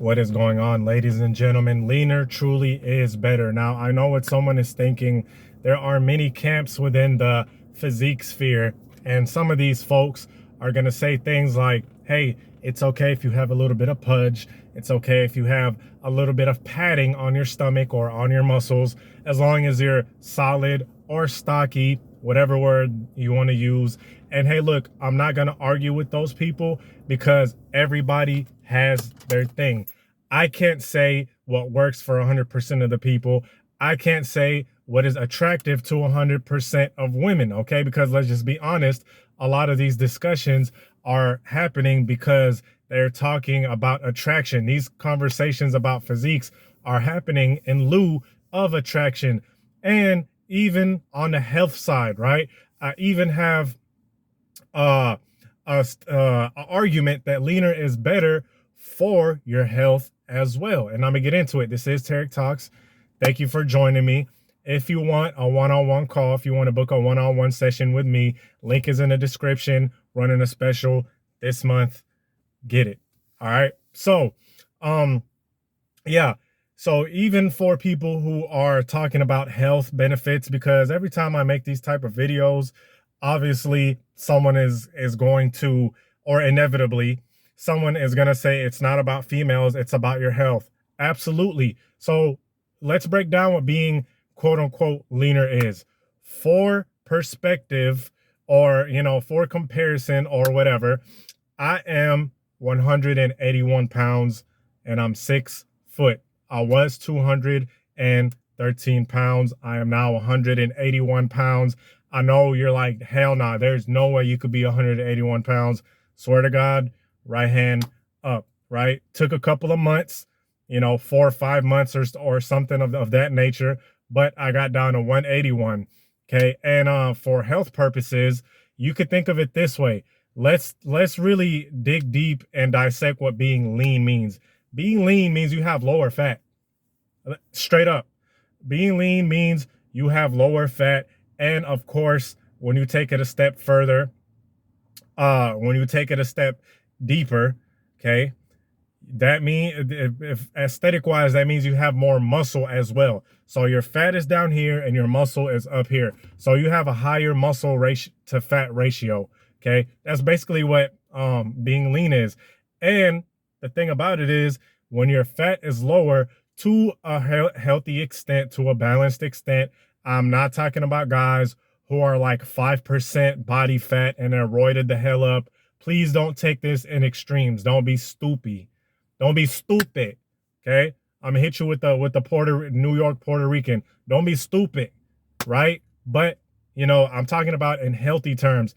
What is going on, ladies and gentlemen? Leaner truly is better. Now, I know what someone is thinking. There are many camps within the physique sphere, and some of these folks are going to say things like, hey, it's okay if you have a little bit of pudge. It's okay if you have a little bit of padding on your stomach or on your muscles, as long as you're solid or stocky, whatever word you want to use. And hey, look, I'm not going to argue with those people because everybody has their thing. I can't say what works for 100% of the people. I can't say what is attractive to 100% of women, okay? Because let's just be honest, a lot of these discussions are happening because they're talking about attraction. These conversations about physiques are happening in lieu of attraction. And even on the health side, right? I even have a argument that leaner is better for your health as well. And I'm gonna get into it. This is Tarik Talks. Thank you for joining me. If you want a one-on-one call, if you want to book a one-on-one session with me, link is in the description. Running a special this month. Get it. All right. So, yeah. So even for people who are talking about health benefits, because every time I make these type of videos, obviously someone is going to, or inevitably, someone is going to say it's not about females, it's about your health. Absolutely. So let's break down what being quote unquote leaner is. For perspective, or, you know, for comparison or whatever, I am 181 pounds and I'm 6 foot. I was 213 pounds. I am now 181 pounds. I know you're like, hell nah, there's no way you could be 181 pounds. Swear to God, right hand up, right? Took a couple of months, you know, 4 or 5 months or something of that nature, but I got down to 181. Okay. And for health purposes, you could think of it this way. Let's really dig deep and dissect what being lean means. Being lean means you have lower fat. Straight up. Being lean means you have lower fat. And of course, when you take it a step further, when you take it a step deeper, okay, that means, if aesthetic wise, that means you have more muscle as well. So your fat is down here and your muscle is up here. So you have a higher muscle ratio to fat ratio. Okay. That's basically what being lean is. And the thing about it is, when your fat is lower to a healthy extent, to a balanced extent, I'm not talking about guys who are like 5% body fat and they're roided the hell up. Please don't take this in extremes. Don't be stupid. Don't be stupid. Okay. I'm gonna hit you with the New York Puerto Rican. Don't be stupid. Right. But, you know, I'm talking about in healthy terms.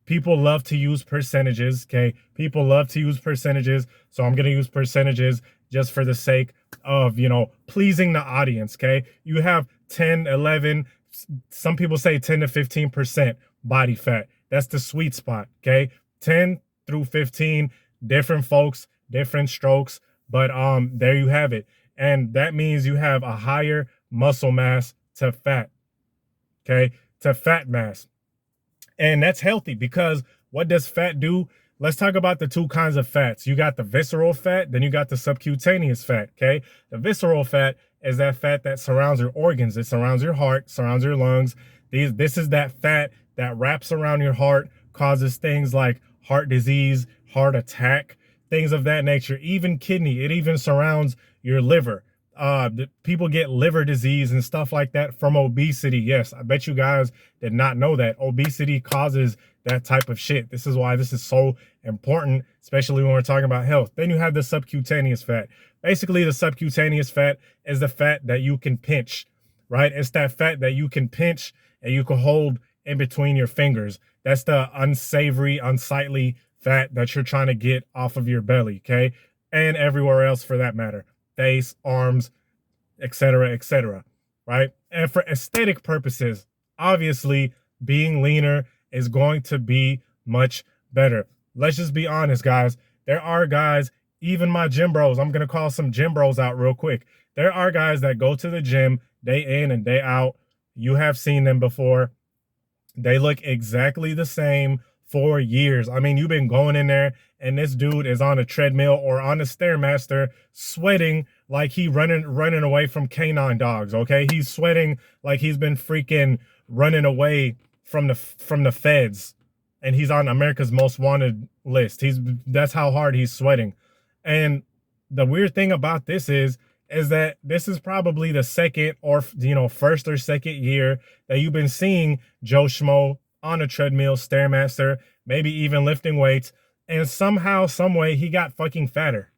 People love to use percentages. Okay. People love to use percentages. So I'm going to use percentages just for the sake of, you know, pleasing the audience. Okay. You have 10, 11, some people say 10 to 15% body fat. That's the sweet spot. Okay. 10 through 15, different folks, different strokes, but there you have it. And that means you have a higher muscle mass to fat. Okay. To fat mass. And that's healthy, because what does fat do? Let's talk about the two kinds of fats. You got the visceral fat, then you got the subcutaneous fat, okay? The visceral fat is that fat that surrounds your organs. It surrounds your heart, surrounds your lungs. This is that fat that wraps around your heart, causes things like heart disease, heart attack, things of that nature, even kidney. It even surrounds your liver. People get liver disease and stuff like that from obesity. Yes, I bet you guys did not know that obesity causes that type of shit. This is why this is so important, especially when we're talking about health. Then you have the subcutaneous fat. Basically, the subcutaneous fat is the fat that you can pinch, right? It's that fat that you can pinch and you can hold in between your fingers. That's the unsavory, unsightly fat that you're trying to get off of your belly, okay? And everywhere else for that matter. Face, arms, etc., right? And for aesthetic purposes, obviously, being leaner is going to be much better. Let's just be honest, guys. There are guys, even my gym bros, I'm going to call some gym bros out real quick. There are guys that go to the gym day in and day out. You have seen them before. They look exactly the same for years. I mean, you've been going in there and this dude is on a treadmill or on a Stairmaster sweating like he running away from canine dogs, okay? He's sweating like he's been freaking running away from the feds, and he's on America's Most Wanted list. That's how hard he's sweating. And the weird thing about this is that this is probably the second or first or second year that you've been seeing Joe Schmo on a treadmill, Stairmaster, maybe even lifting weights, and somehow, some way he got fucking fatter,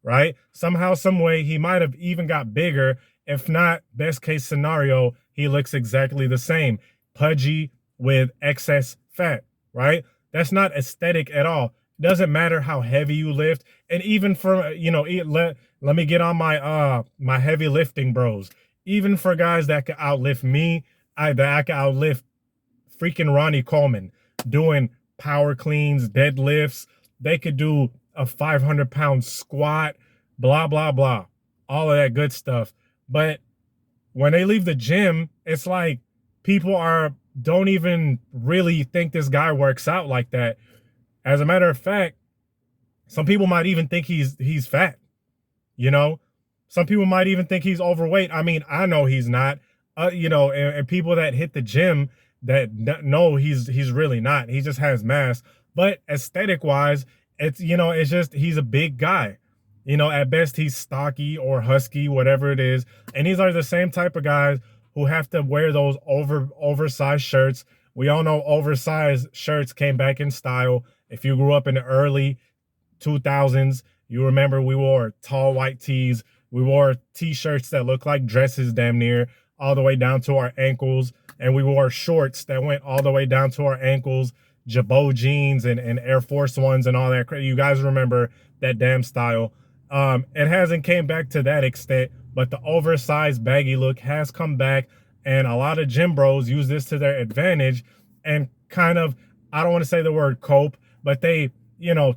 right? Somehow, some way he might have even got bigger. If not, best case scenario, he looks exactly the same, pudgy with excess fat, right? That's not aesthetic at all. Doesn't matter how heavy you lift. And even for, let me get on my my heavy lifting bros. Even for guys that could outlift me, I could outlift freaking Ronnie Coleman doing power cleans, deadlifts. They could do a 500-pound squat, blah, blah, blah. All of that good stuff. But when they leave the gym, it's like people don't even really think this guy works out like that. As a matter of fact, some people might even think he's fat. Some people might even think he's overweight. I mean, I know he's not. And people that hit the gym that know he's really not. He just has mass. But aesthetic wise, it's just he's a big guy. At best he's stocky or husky, whatever it is. And these are the same type of guys who have to wear those oversized shirts. We all know oversized shirts came back in style. If you grew up in the early 2000s, you remember we wore tall white tees. We wore t-shirts that looked like dresses damn near all the way down to our ankles. And we wore shorts that went all the way down to our ankles, Jabot jeans and Air Force Ones and all that. You guys remember that damn style. It hasn't came back to that extent, but the oversized baggy look has come back. And a lot of gym bros use this to their advantage and kind of, I don't want to say the word cope, but they,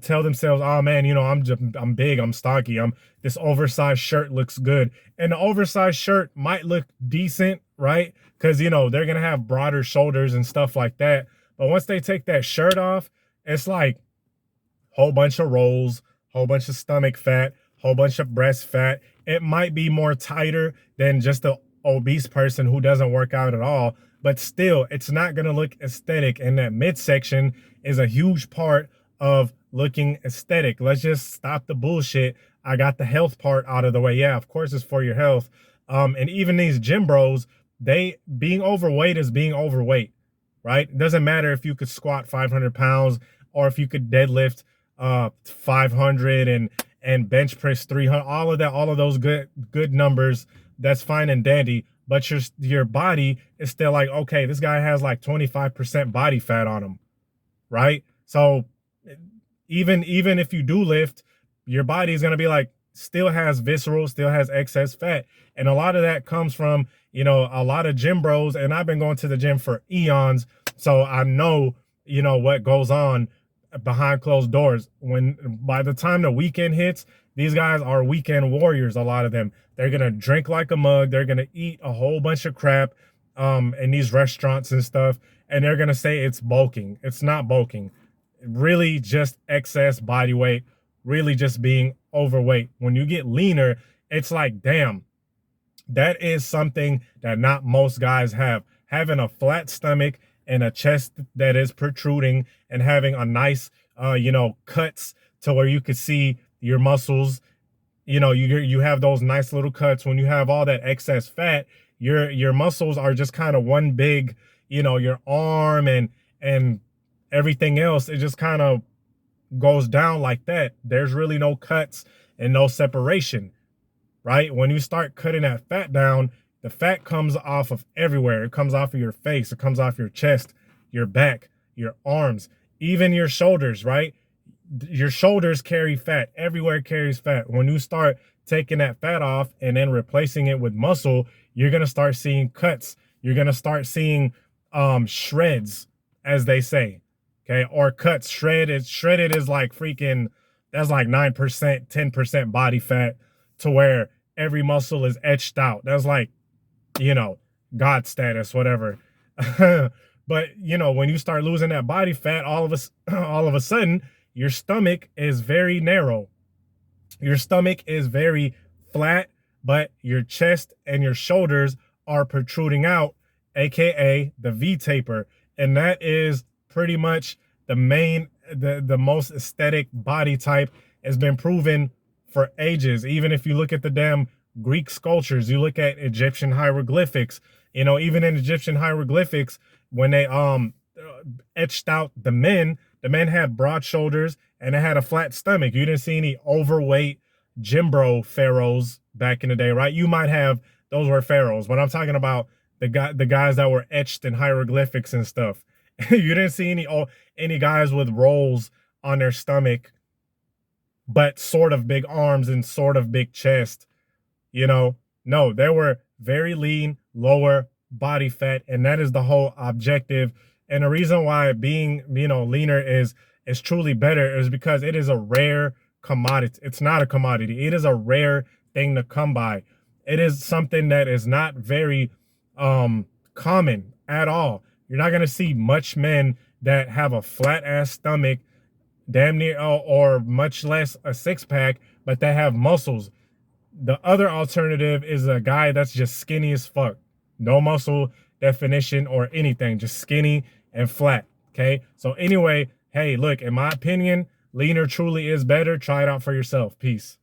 tell themselves, oh man, I'm big, I'm stocky, this oversized shirt looks good. And the oversized shirt might look decent, right? Because, they're going to have broader shoulders and stuff like that. But once they take that shirt off, it's like whole bunch of rolls, whole bunch of stomach fat, whole bunch of breast fat. It might be more tighter than just the obese person who doesn't work out at all, but still it's not going to look aesthetic. And that midsection is a huge part of looking aesthetic. Let's just stop the bullshit. I got the health part out of the way. Yeah, of course it's for your health. And even these gym bros, being overweight is being overweight, right? It doesn't matter if you could squat 500 pounds or if you could deadlift 500 and bench press 300, all of those good numbers. That's fine and dandy, but your body is still like, okay, this guy has like 25% body fat on him, right? So even if you do lift, your body is going to be like, still has visceral, still has excess fat. And a lot of that comes from, a lot of gym bros, and I've been going to the gym for eons, so I know, what goes on behind closed doors. By the time the weekend hits, these guys are weekend warriors, a lot of them. They're going to drink like a mug. They're going to eat a whole bunch of crap in these restaurants and stuff. And they're going to say it's bulking. It's not bulking. Really just excess body weight, really just being overweight. When you get leaner, it's like, damn, that is something that not most guys have. Having a flat stomach and a chest that is protruding and having a nice, cuts to where you could see your muscles. You have those nice little cuts. When you have all that excess fat, your muscles are just kind of one big, your arm and everything else. It just kind of goes down like that. There's really no cuts and no separation, right? When you start cutting that fat down, the fat comes off of everywhere. It comes off of your face. It comes off your chest, your back, your arms, even your shoulders, right? Your shoulders carry fat. Everywhere carries fat. When you start taking that fat off and then replacing it with muscle, you're going to start seeing cuts. You're going to start seeing shreds, as they say, okay? Or cuts. Shredded is like freaking, that's like 9%, 10% body fat, to where every muscle is etched out. That's like, God status, whatever. But, when you start losing that body fat, all of a sudden, your stomach is very narrow. Your stomach is very flat, but your chest and your shoulders are protruding out, aka the V taper. And that is pretty much the most aesthetic body type. Has been proven for ages. Even if you look at the damn Greek sculptures, you look at Egyptian hieroglyphics, you know, even in Egyptian hieroglyphics, when they etched out the men had broad shoulders and they had a flat stomach. You didn't see any overweight Jimbro pharaohs back in the day, right? You might have, those were pharaohs, but I'm talking about the guys that were etched in hieroglyphics and stuff. You didn't see any guys with rolls on their stomach, but sort of big arms and sort of big chest. You know, no, they were very lean, lower body fat, and that is the whole objective. And the reason why being, you know, leaner is truly better is because it is a rare commodity. It's not a commodity. It is a rare thing to come by. It is something that is not very common at all. You're not going to see much men that have a flat ass stomach, damn near, or much less a six pack, but they have muscles. The other alternative is a guy that's just skinny as fuck. No muscle definition or anything, just skinny and flat, okay? So anyway, hey, look, in my opinion, leaner truly is better. Try it out for yourself. Peace.